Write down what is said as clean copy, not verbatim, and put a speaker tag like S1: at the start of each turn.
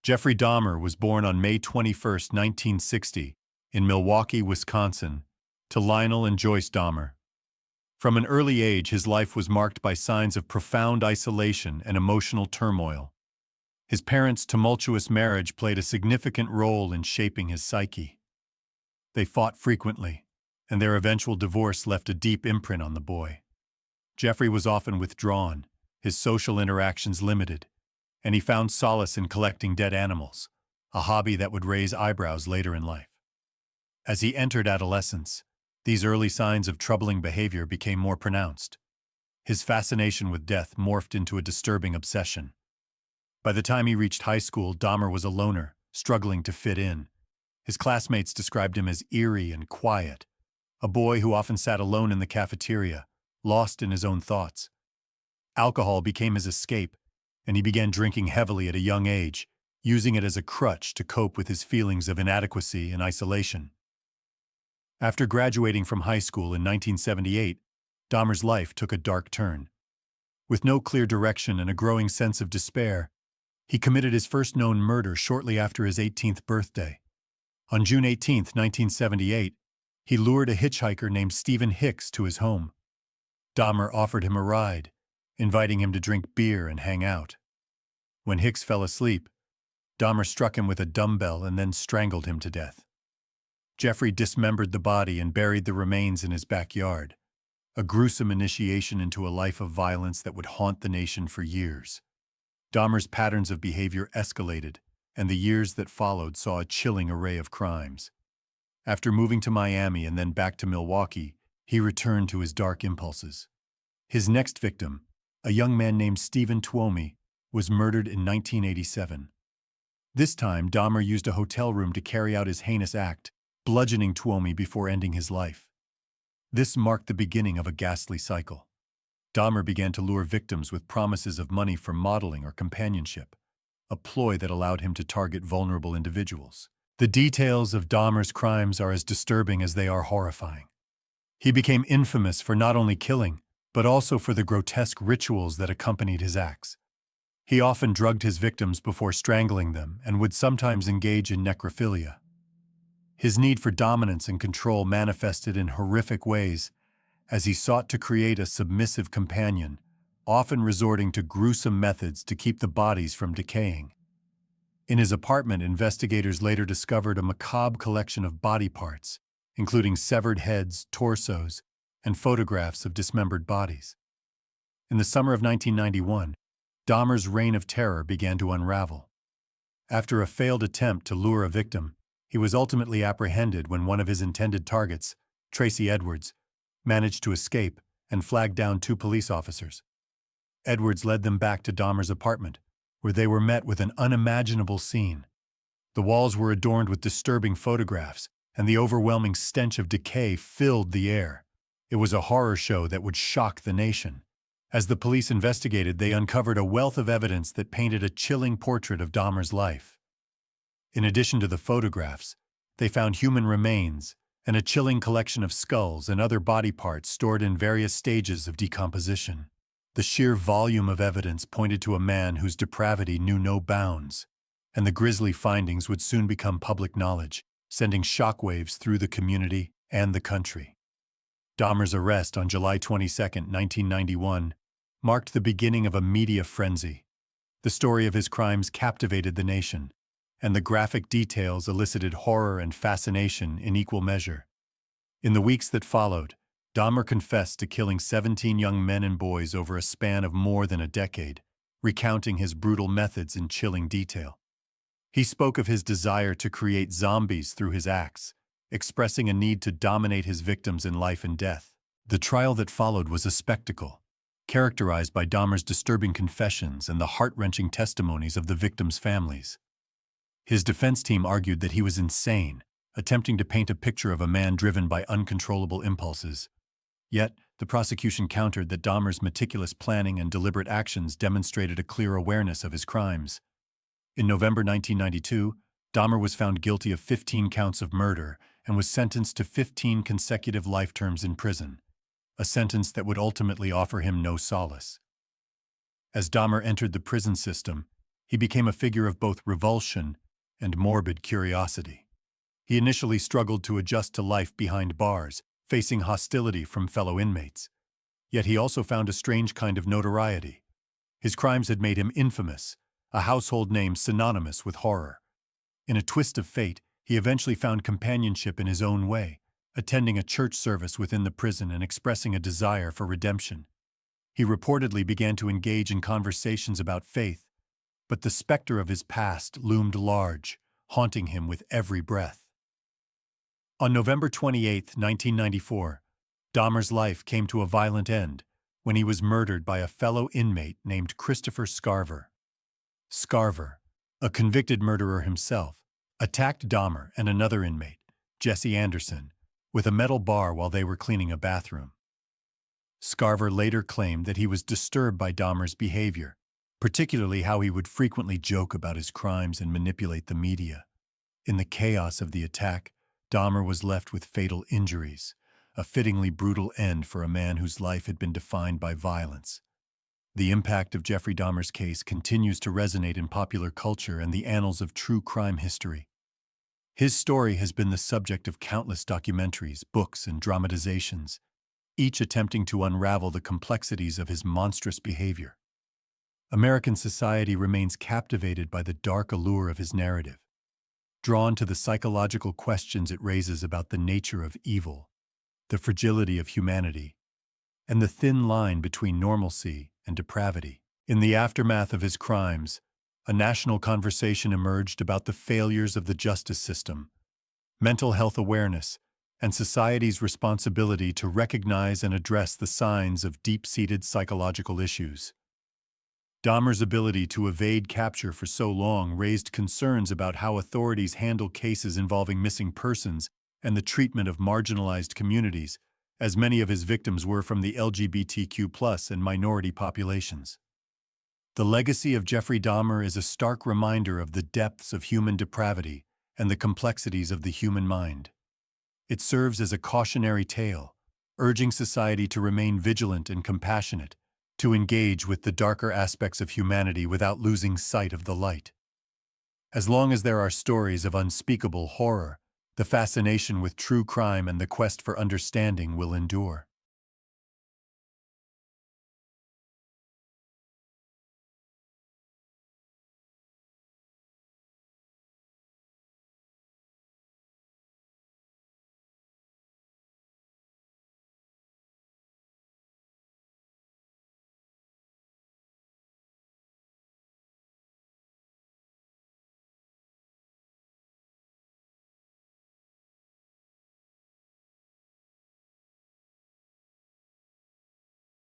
S1: Jeffrey Dahmer was born on May 21, 1960, in Milwaukee, Wisconsin, to Lionel and Joyce Dahmer. From an early age, his life was marked by signs of profound isolation and emotional turmoil. His parents' tumultuous marriage played a significant role in shaping his psyche. They fought frequently, and their eventual divorce left a deep imprint on the boy. Jeffrey was often withdrawn, his social interactions limited, and he found solace in collecting dead animals, a hobby that would raise eyebrows later in life. As he entered adolescence, these early signs of troubling behavior became more pronounced. His fascination with death morphed into a disturbing obsession. By the time he reached high school, Dahmer was a loner, struggling to fit in. His classmates described him as eerie and quiet, a boy who often sat alone in the cafeteria, lost in his own thoughts. Alcohol became his escape, and he began drinking heavily at a young age, using it as a crutch to cope with his feelings of inadequacy and isolation. After graduating from high school in 1978, Dahmer's life took a dark turn. With no clear direction and a growing sense of despair, he committed his first known murder shortly after his 18th birthday. On June 18, 1978, he lured a hitchhiker named Stephen Hicks to his home. Dahmer offered him a ride, inviting him to drink beer and hang out. When Hicks fell asleep, Dahmer struck him with a dumbbell and then strangled him to death. Jeffrey dismembered the body and buried the remains in his backyard, a gruesome initiation into a life of violence that would haunt the nation for years. Dahmer's patterns of behavior escalated, and the years that followed saw a chilling array of crimes. After moving to Miami and then back to Milwaukee, he returned to his dark impulses. His next victim, a young man named Stephen Tuomi, was murdered in 1987. This time, Dahmer used a hotel room to carry out his heinous act, bludgeoning Tuomi before ending his life. This marked the beginning of a ghastly cycle. Dahmer began to lure victims with promises of money for modeling or companionship, a ploy that allowed him to target vulnerable individuals. The details of Dahmer's crimes are as disturbing as they are horrifying. He became infamous for not only killing, but also for the grotesque rituals that accompanied his acts. He often drugged his victims before strangling them and would sometimes engage in necrophilia. His need for dominance and control manifested in horrific ways as he sought to create a submissive companion, often resorting to gruesome methods to keep the bodies from decaying. In his apartment, investigators later discovered a macabre collection of body parts, including severed heads, torsos, and photographs of dismembered bodies. In the summer of 1991, Dahmer's reign of terror began to unravel. After a failed attempt to lure a victim, he was ultimately apprehended when one of his intended targets, Tracy Edwards, managed to escape and flagged down 2 police officers. Edwards led them back to Dahmer's apartment, where they were met with an unimaginable scene. The walls were adorned with disturbing photographs, and the overwhelming stench of decay filled the air. It was a horror show that would shock the nation. As the police investigated, they uncovered a wealth of evidence that painted a chilling portrait of Dahmer's life. In addition to the photographs, they found human remains and a chilling collection of skulls and other body parts stored in various stages of decomposition. The sheer volume of evidence pointed to a man whose depravity knew no bounds, and the grisly findings would soon become public knowledge, sending shockwaves through the community and the country. Dahmer's arrest on July 22, 1991, marked the beginning of a media frenzy. The story of his crimes captivated the nation, and the graphic details elicited horror and fascination in equal measure. In the weeks that followed, Dahmer confessed to killing 17 young men and boys over a span of more than a decade, recounting his brutal methods in chilling detail. He spoke of his desire to create zombies through his acts, expressing a need to dominate his victims in life and death. The trial that followed was a spectacle, characterized by Dahmer's disturbing confessions and the heart-wrenching testimonies of the victims' families. His defense team argued that he was insane, attempting to paint a picture of a man driven by uncontrollable impulses. Yet, the prosecution countered that Dahmer's meticulous planning and deliberate actions demonstrated a clear awareness of his crimes. In November 1992, Dahmer was found guilty of 15 counts of murder and was sentenced to 15 consecutive life terms in prison, a sentence that would ultimately offer him no solace. As Dahmer entered the prison system, he became a figure of both revulsion and morbid curiosity. He initially struggled to adjust to life behind bars, facing hostility from fellow inmates. Yet he also found a strange kind of notoriety. His crimes had made him infamous, a household name synonymous with horror. In a twist of fate, he eventually found companionship in his own way, attending a church service within the prison and expressing a desire for redemption. He reportedly began to engage in conversations about faith, but the specter of his past loomed large, haunting him with every breath. On November 28, 1994, Dahmer's life came to a violent end when he was murdered by a fellow inmate named Christopher Scarver. Scarver, a convicted murderer himself, attacked Dahmer and another inmate, Jesse Anderson, with a metal bar while they were cleaning a bathroom. Scarver later claimed that he was disturbed by Dahmer's behavior, particularly how he would frequently joke about his crimes and manipulate the media. In the chaos of the attack, Dahmer was left with fatal injuries, a fittingly brutal end for a man whose life had been defined by violence. The impact of Jeffrey Dahmer's case continues to resonate in popular culture and the annals of true crime history. His story has been the subject of countless documentaries, books, and dramatizations, each attempting to unravel the complexities of his monstrous behavior. American society remains captivated by the dark allure of his narrative, drawn to the psychological questions it raises about the nature of evil, the fragility of humanity, and the thin line between normalcy and depravity. In the aftermath of his crimes, a national conversation emerged about the failures of the justice system, mental health awareness, and society's responsibility to recognize and address the signs of deep-seated psychological issues. Dahmer's ability to evade capture for so long raised concerns about how authorities handle cases involving missing persons and the treatment of marginalized communities, as many of his victims were from the LGBTQ+ and minority populations. The legacy of Jeffrey Dahmer is a stark reminder of the depths of human depravity and the complexities of the human mind. It serves as a cautionary tale, urging society to remain vigilant and compassionate, to engage with the darker aspects of humanity without losing sight of the light. As long as there are stories of unspeakable horror, the fascination with true crime and the quest for understanding will endure.